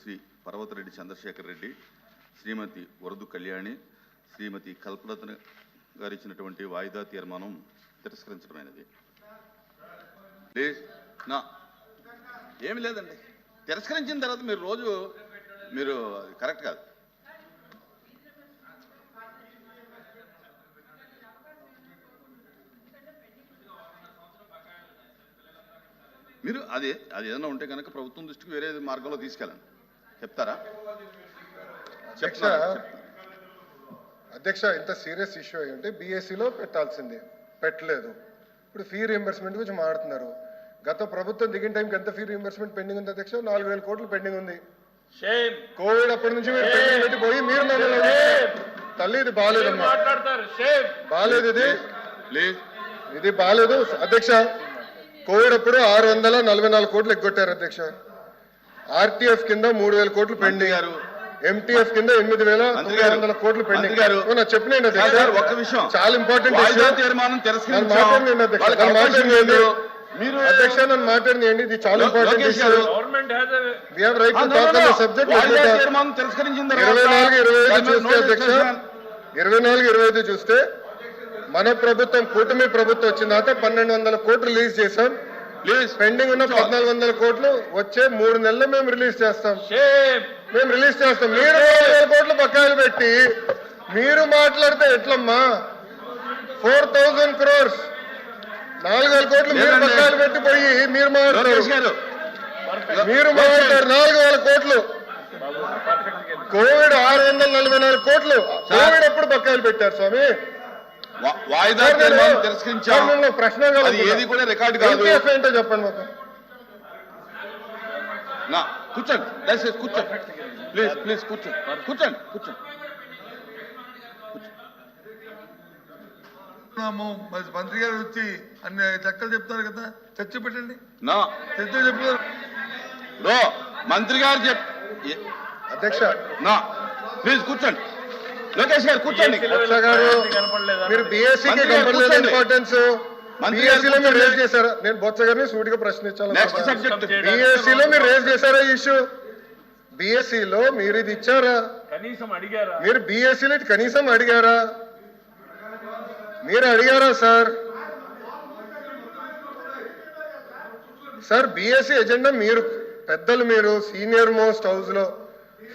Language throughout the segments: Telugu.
శ్రీ పర్వతరెడ్డి చంద్రశేఖర్ రెడ్డి, శ్రీమతి వరదు కళ్యాణి, శ్రీమతి కల్పలత గారు ఇచ్చినటువంటి వాయిదా తీర్మానం తిరస్కరించడమైనది. ఏమి లేదండి, తిరస్కరించిన తర్వాత మీరు రోజు మీరు కరెక్ట్ కాదు. మీరు అది ఏదైనా ఉంటే కనుక ప్రభుత్వం దృష్టికి వేరే మార్గంలో తీసుకెళ్ళండి. చెప్తారా? అధ్యక్ష, ఇంత సీరియస్ ఇష్యూ అయ్యి ఉంటే బీఎస్సీలో పెట్టాల్సిందే, పెట్టలేదు. ఇప్పుడు ఫీ రీఎంబర్స్మెంట్ గురించి మాట్లాడుతున్నారు. గత ప్రభుత్వం దిగిన టైంకి ఎంత ఫీ రీఎంబర్స్మెంట్ పెండింగ్ ఉంది అధ్యక్ష? 4,000 కోట్లు పెండింగ్ ఉంది. కోవిడ్ అప్పటి నుంచి మీరు పెండింగ్ పెట్టిపోయి మీరు తల్లి ఇది బాగాలేదమ్మా, బాగాలేదు, ఇది బాగాలేదు అధ్యక్ష. కోవిడ్ అప్పుడు 644 కోట్లు ఎగ్గొట్టారు అధ్యక్ష. ఆర్టీఎఫ్ కింద 3,000 కోట్లు పెండింగ్, ఎంటీఎఫ్ కింద 8,900 కోట్లు పెండింగ్. చెప్పిన ఒక్క విషయం చాలా ఇంపార్టెంట్ అధ్యక్ష, నన్ను మాట్లాడినండి, ఇది చాలా ఇంపార్టెంట్ ఇష్యూ. 24-25 చూస్తే మన ప్రభుత్వం కూటమి ప్రభుత్వం వచ్చిన తర్వాత 1,200 కోట్లు రిలీజ్ చేశాం. పెండింగ్ ఉన్న 1,400 కోట్లు వచ్చే 3 నెలలు మేము రిలీజ్ చేస్తాం. మీరు 4,000 కోట్లు బకాయిలు పెట్టి మీరు మాట్లాడితే ఎట్లమ్మా? 4,000 crores 4,000 కోట్లు మీరు బకాయిలు పెట్టిపోయి మీరు మాట్లాడతారు. 4,000 కోట్లు. కోవిడ్ 644 కోట్లు కోవిడ్ అప్పుడు బకాయిలు పెట్టారు స్వామి. వాయిదా ప్రశ్న ఏది కూడా రికార్డు కాదు. ఏంటో చెప్పండి మాకు. కూర్చోండి, దయచేసి కూర్చోండి, ప్లీజ్ కూర్చోండి. మంత్రి గారు వచ్చి అన్ని చక్కలు చెప్తారు కదా, చర్చ పెట్టండి. చర్చ చెప్తారు మంత్రి గారు అధ్యక్ష. ప్లీజ్ కూర్చోండి. లోకేష్ గారు కూర్చోండి. మీరు బీఎస్సీకి కనపడలేదు ఇంపార్టెన్స్. బీఎస్సీలో మీరు రేజ్ చేశారా? నేను బొత్స గారిని సూటిగా ప్రశ్నించాను. బీఎస్సీలో మీరు రేజ్ చేశారా ఈ ఇష్యూ? బీఎస్సీలో మీరు ఇది ఇచ్చారా? మీరు బీఎస్సీలో ఇది కనీసం అడిగారా? మీరు అడిగారా సార్? బీఎస్సీ ఎజెండా మీరు పెద్దలు, మీరు సీనియర్ మోస్ట్ హౌస్ లో,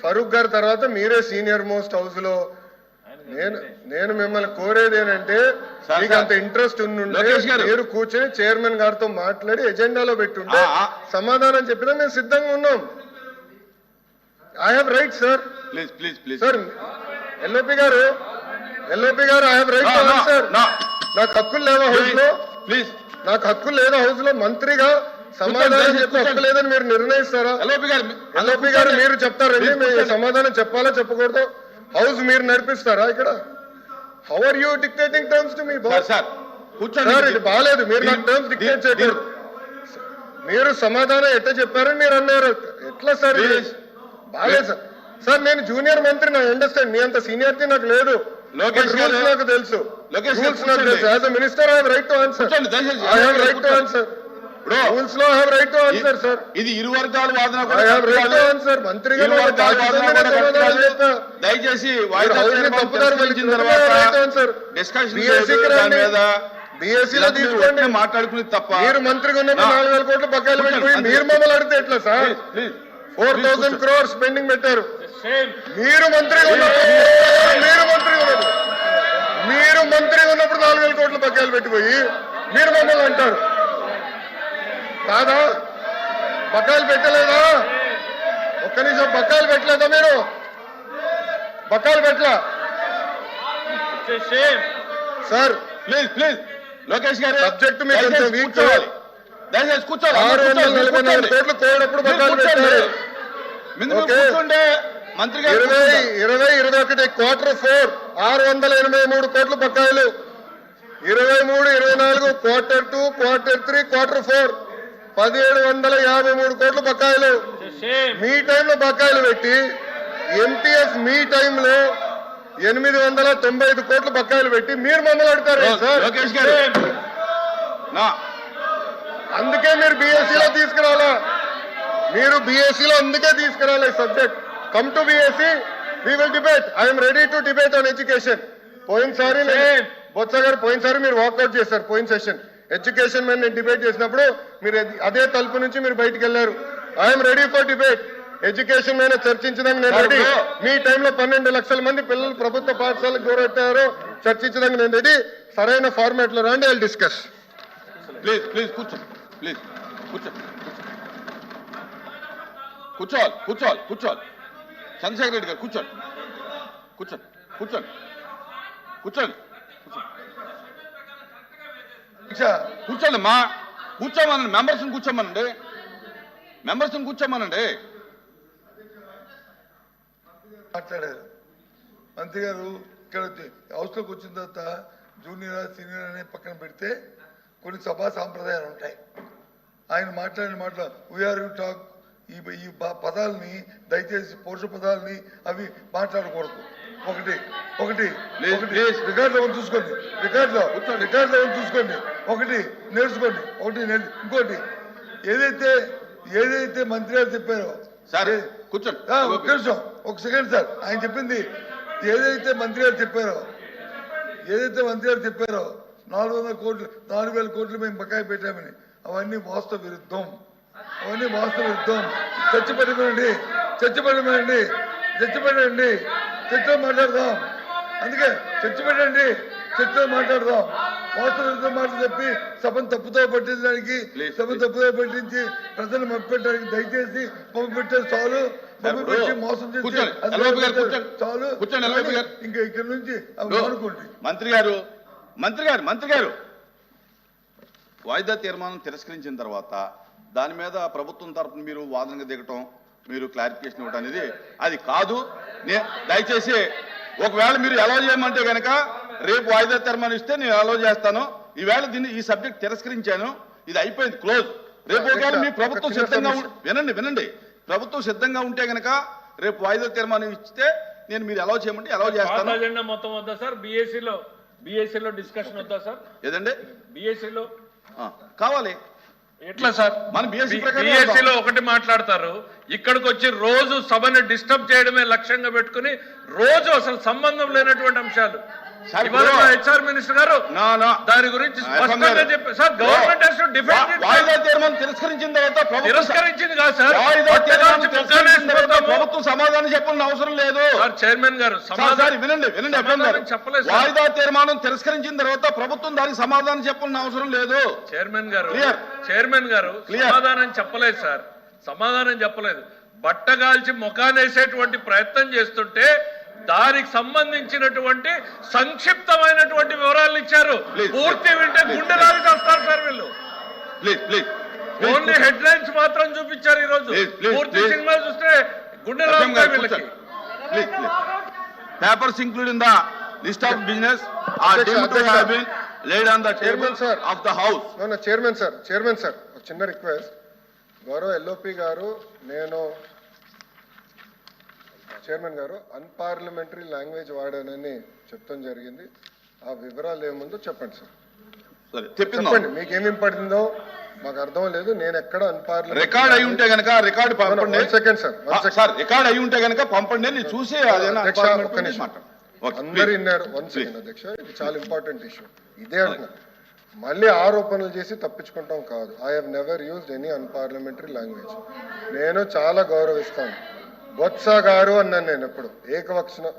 ఫరూక్ గారి తర్వాత మీరే సీనియర్ మోస్ట్ హౌస్ లో. నేను మిమ్మల్ని కోరేది ఏంటంటే, మీకు అంత ఇంట్రెస్ట్ ఉండుంటే మీరు కూర్చొని చైర్మన్ గారితో మాట్లాడి ఎజెండాలో పెట్టుంటే సమాధానం చెప్పినా మేము సిద్ధంగా ఉన్నాం. I have right sir. Sir LOP గారు I have right to answer. నాకు హక్కులు లేవా హౌస్ లో? నాకు హక్కులు లేదా హౌస్ లో? మంత్రిగా సమాధానం చెప్పే హక్కు లేదని మీరు నిర్ణయిస్తారా? ఎల్ఓపి గారు మీరు చెప్తారండి, మీరు సమాధానం చెప్పాలా చెప్పకూడదు? హౌస్ మీరు నడిపిస్తారా ఇక్కడ? How are you dictating terms to me boss? Sir ఇది బాగాలేదు, మీరు నాకు టర్మ్స్ డిక్టేట్ చేయకూడదు. మీరు సమాధానం ఎట్లా చెప్పారని మీరు అన్నారు. ఎట్లా సార్? బాగాలేదు సార్. నేను జూనియర్ మంత్రి, నా అండర్స్టాండ్. మీ అంత సీనియారిటీ నాకు లేదు. రూల్స్ నాకు తెలుసు. As a minister I have right to answer. Rules లో I have right to answer sir. ఇది ఇరు వర్గాల వాదన. I have right to answer. మంత్రిగా దయచేసి బీఎస్సీలో తీసుకోండి, మాట్లాడుకుని తప్ప. మీరు మంత్రిగా ఉన్నప్పుడు 4,000 కోట్లు బకాయిలు పెట్టిపోయి మీరు మమ్మల్ని అడిగితే ఎట్లా సార్? 4,000 crores పెండింగ్ పెట్టారు. మీరు మంత్రిగా ఉన్నప్పుడు 4,000 కోట్లు బకాయిలు పెట్టిపోయి మీరు మమ్మల్ని అంటారు కాదా? బకాయిలు పెట్టలేదా? ఒక్క నిమిషం, బకాయిలు పెట్టలేదా? మీరు బకాయిలు పెట్టలా సార్? ప్లీజ్ లోకేష్ గారు, సబ్జెక్ట్ మీకు కొంచెం వీక్ చేయాలి. దయచేసి కూర్చోండి. 644 కోట్లు కోవిడప్పుడు బకాయిలు పెట్టారు. 20-21 Q4 683 కోట్లు బకాయిలు. 23-24 Q2, Q3, Q4 1,753 కోట్లు బకాయిలు. మీ టైంలో బకాయిలు పెట్టి ఎంటీఎఫ్ మీ టైంలో 895 కోట్లు బకాయిలు పెట్టి మీరు మమ్మల్ని అడుగుతారు సార్? అందుకే మీరు బీఎస్సీలో తీసుకురావాలా? మీరు బీఎస్సీలో అందుకే తీసుకురాలి subject. Come to BSc, we will debate. I'm ready to debate on education. పోయినసారి బొత్స గారు పోయినసారి మీరు వాకౌట్ చేశారు. పోయిన సెషన్ ఎడ్యుకేషన్ మీద నేను డిబేట్ చేసినప్పుడు మీరు అదే తలుపు నుంచి మీరు బయటికి వెళ్ళారు. I'm ready for debate. Education మీద చర్చించడానికి నేను రెడీ. మీ టైంలో 12 లక్షల మంది పిల్లలు ప్రభుత్వ పాఠశాలకు దూరెట్టారో చర్చించడానికి నేను రెడీ. సరైన ఫార్మాట్ లో రండి, ఐ డిస్కస్. ప్లీజ్ ప్లీజ్ కూర్చోండి, ప్లీజ్ కూర్చోండి, కూర్చోవాలి కూర్చోవాలి కూర్చోవాలి. చంద్రశేఖర్ రెడ్డి గారు కూర్చోండి, కూర్చోండి కూర్చోండి కూర్చోండి కూర్చోండి మా కూర్చోమనండి. మెంబర్స్ని కూర్చోమనండి, మెంబర్స్ని కూర్చోమనండి. మాట్లాడారు మంత్రి గారు. ఇక్కడ హౌస్లోకి వచ్చిన తర్వాత జూనియర్ సీనియర్ అనే పక్కన పెడితే కొన్ని సభా సాంప్రదాయాలు ఉంటాయి. ఆయన మాట్లాడిన మాటలు వీఆర్ యూ టాక్, ఈ పదాలని దయచేసి పౌరుష పదాలని అవి మాట్లాడకూడదు. ఒకటి ఒకటి ఒకటి రికార్డులో చూసుకోండి, రికార్డులో చూసుకోండి. ఒకటి నేర్చుకోండి, ఇంకోటి ఏదైతే మంత్రి గారు చెప్పారో సరే కూర్చోండి. ఒక నిమిషం, ఒక సెకండ్ సార్. ఆయన చెప్పింది ఏదైతే మంత్రి గారు చెప్పారో 400 కోట్లు 4,000 కోట్లు మేము బకాయి పెట్టామని, అవన్నీ వాస్తవ విరుద్ధం. చర్చపడమనండి, చర్చలో మాట్లాడదాం. అందుకే చర్చలో మాట్లాడదాం. వాస్తవ విరుద్ధం మాటలు చెప్పి సభను తప్పుతో పట్టించడానికి, ప్రజలు మభ్యపెట్టడానికి దయచేసి పంపిపెట్టారు చాలు. పంపిపెట్టి మోసం చేసి చాలు. ఇంకా ఇక్కడ నుంచి అనుకోండి. మంత్రి గారు వాయిదా తీర్మానం తిరస్కరించిన తర్వాత దాని మీద ప్రభుత్వం తరఫున మీరు వాదనగా దిగటం, మీరు క్లారిఫికేషన్ ఇవ్వడం అనేది అది కాదు. దయచేసి ఒకవేళ మీరు అలౌ చేయమంటే కనుక రేపు వాయిదా తీర్మానం ఇస్తే నేను అలౌ చేస్తాను. ఈవేళ ఈ సబ్జెక్ట్ తిరస్కరించాను, ఇది అయిపోయింది, క్లోజ్. రేపు ఒకవేళ మీ ప్రభుత్వం సిద్ధంగా వినండి ప్రభుత్వం సిద్ధంగా ఉంటే కనుక రేపు వాయిదా తీర్మానం ఇస్తే నేను మీరు అలౌ చేయమంటే అలౌ చేస్తాను. అజెండా మొత్తం వద్దా సార్? బీఎస్సీలో డిస్కషన్ వద్దా సార్? ఏదండి బీఎస్సీలో కావాలి. ఎట్లా సార్? మన బీఎస్సీలో ఒకటి మాట్లాడతారు, ఇక్కడికి వచ్చి రోజు సభని డిస్టర్బ్ చేయడమే లక్ష్యంగా పెట్టుకుని రోజు అసలు సంబంధం లేనటువంటి అంశాలు. హెచ్ఆర్ మినిస్టర్ గారు దాని గురించి స్పష్టంగా చెప్పారు సార్. గవర్నమెంట్ తిరస్కరించిన తర్వాత తిరస్కరించింది కాదు సార్, ప్రభుత్వం సమాధానం చెప్పాల్సిన అవసరం లేదు. చైర్మన్ గారు వినండి చెప్పలేదు. వాయిదా తీర్మానం తిరస్కరించిన తర్వాత ప్రభుత్వం దానికి సమాధానం చెప్పాల్సిన అవసరం లేదు. చైర్మన్ గారు సమాధానం చెప్పలేదు సార్, సమాధానం చెప్పలేదు. బట్టగాల్చి ముఖానేసేటువంటి ప్రయత్నం చేస్తుంటే దానికి సంబంధించినటువంటి సంక్షిప్తమైనటువంటి వివరాలు ఇచ్చారు. పూర్తి వింటే గుండె రాలి చేస్తారు సార్ వీళ్ళు. ఓన్లీ హెడ్ లైన్స్ మాత్రం చూపించారు. ఈ రోజు పూర్తి సినిమా చూస్తే గుండె రాలి వీళ్ళకి. Papers include in the list of business are deemed to have been laid on the table of the house. No, chairman sir ఒక చిన్న రిక్వెస్ట్. గౌరవ ఎల్ఓపి గారు, నేను చైర్మన్ గారు అన్పార్లమెంటరీ లాంగ్వేజ్ వాడానని చెప్తాం జరిగింది. ఆ వివరాలు ఏముందో చెప్పండి సార్. చెప్పండి, మీకేం పడిందో మాకు అర్థం లేదు. నేను ఎక్కడ అన్పార్లమెంటరీ రికార్డ్ అయి ఉంటే గనక రికార్డ్ పంపండి. సెకండ్ సార్, రికార్డ్ అయి ఉంటే గనక పంపండి, నేను చూసి అందరు విన్నారు. 1 సెకండ్ అధ్యక్ష, ఇది చాలా ఇంపార్టెంట్ ఇష్యూ. ఇదే అంటున్నా, మళ్ళీ ఆరోపణలు చేసి తప్పించుకుంటాం కాదు. I have never used any unparliamentary language. నేను చాలా గౌరవిస్తాను. బొత్స గారు అన్నాను, నేను ఎప్పుడు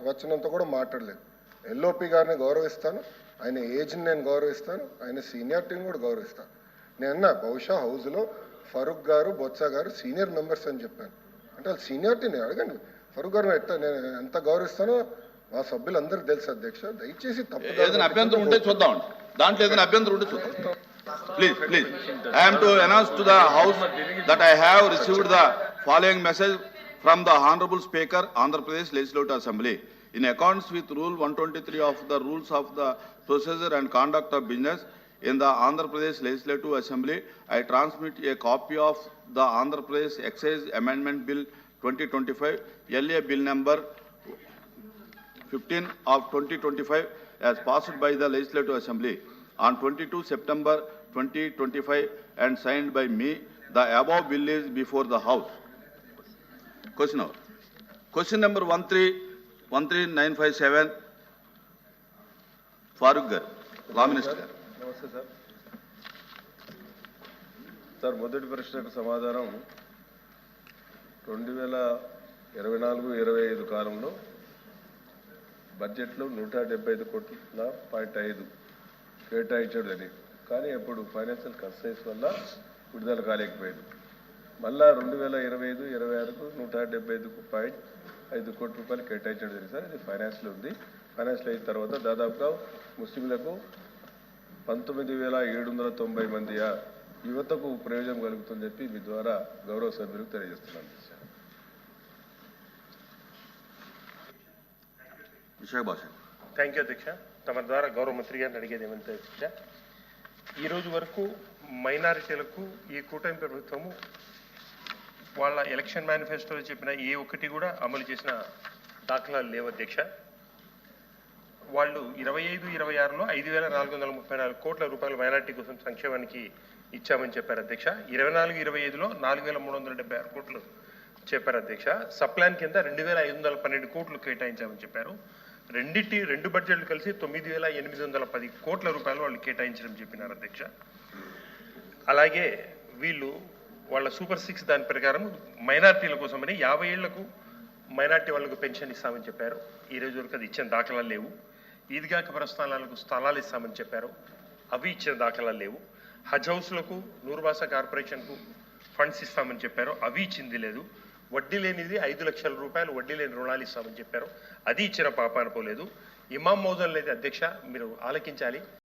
వచనంతో కూడా మాట్లాడలేదు. ఎల్ఓపి గారిని గౌరవిస్తాను, ఆయన ఏజ్ని నేను గౌరవిస్తాను, ఆయన సీనియారిటీని కూడా గౌరవిస్తాను. నేను బహుశా హౌస్లో ఫరూక్ గారు, బొత్స గారు సీనియర్ మెంబర్స్ అని చెప్పాను. అంటే వాళ్ళు సీనియారిటీని అడగండి. ఫరూక్ గారు నేను ఎంత గౌరవిస్తానో మా సభ్యులందరికీ తెలుసు అధ్యక్ష. దయచేసి తప్పు ఏదైనా అభ్యంతరం ఉంటే చూద్దాం, దాంట్లో ఏదైనా అభ్యంతరం ఉంటే చూద్దాం. Please I have to announce to the house that I have received the following message from the Honorable Speaker, Andhra Pradesh Legislative Assembly. In accordance with Rule 123 of the Rules of the Procedure and Conduct of Business in the Andhra Pradesh Legislative Assembly, I transmit a copy of the Andhra Pradesh Excise Amendment Bill 2025, LA Bill number 15 of 2025 as passed by the Legislative Assembly on 22 September 2025 and signed by me. The above bill is before the House. Question over. Question number 13957, Farooq Gar, Law Minister గారు. నమస్తే సార్. సార్, మొదటి ప్రశ్నకు సమాధానం 2024-25 కాలంలో బడ్జెట్లో 175.5 కేటాయించడం జరిగింది. కానీ అప్పుడు ఫైనాన్షియల్ కన్స్ట్రెయిన్స్ వల్ల విడుదల కాలేకపోయింది. మళ్ళా 2025-26కు 175.5 కోట్ల రూపాయలు కేటాయించడం జరిగింది సార్. ఇది ఫైనాన్స్లో ఉంది. ఫైనాన్స్లో అయిన తర్వాత దాదాపుగా ముస్లింలకు 19,790 మంది యువతకు ప్రయోజనం కలుగుతుందని చెప్పి మీ ద్వారా గౌరవ సభ్యులకు తెలియజేస్తున్నాను సార్. విశాఖ భాష. థ్యాంక్ యూ అధ్యక్ష. తమ ద్వారా గౌరవ మంత్రి గారిని అడిగేది ఏమంటే అధ్యక్ష, ఈ రోజు వరకు మైనారిటీలకు ఈ కూటమి ప్రభుత్వము వాళ్ళ ఎలక్షన్ మేనిఫెస్టోలో చెప్పిన ఏ ఒక్కటి కూడా అమలు చేసిన దాఖలాలు లేవు అధ్యక్ష. వాళ్ళు 25-26లో 5,434 కోట్ల రూపాయలు మైనారిటీ కోసం సంక్షేమానికి ఇచ్చామని చెప్పారు అధ్యక్ష. 24-25లో 4,376 కోట్లు చెప్పారు అధ్యక్ష. సప్లాన్ కింద 2,512 కోట్లు కేటాయించామని చెప్పారు. రెండు బడ్జెట్లు కలిసి 9,810 కోట్ల రూపాయలు వాళ్ళు కేటాయించడం చెప్పినారు అధ్యక్ష. అలాగే వీళ్ళు వాళ్ళ సూపర్ 6 దాని ప్రకారం మైనార్టీల కోసమని 50 ఏళ్లకు మైనార్టీ వాళ్ళకు పెన్షన్ ఇస్తామని చెప్పారు. ఈ రోజు వరకు అది ఇచ్చిన దాఖలాలు లేవు. ఈద్గా కబ్రస్థానాలకు స్థలాలు ఇస్తామని చెప్పారు. అవి ఇచ్చిన దాఖలాలు లేవు. హజ్ హౌస్లకు నూర్బాసా కార్పొరేషన్కు ఫండ్స్ ఇస్తామని చెప్పారు. అవి ఇచ్చింది లేదు. వడ్డీ లేనిది 5 లక్షల రూపాయలు వడ్డీ లేని రుణాలు ఇస్తామని చెప్పారు. అది ఇచ్చిన పాపాన పోలేదు. ఇమాం మౌజన్ లేదు అధ్యక్ష, మీరు ఆలకించాలి.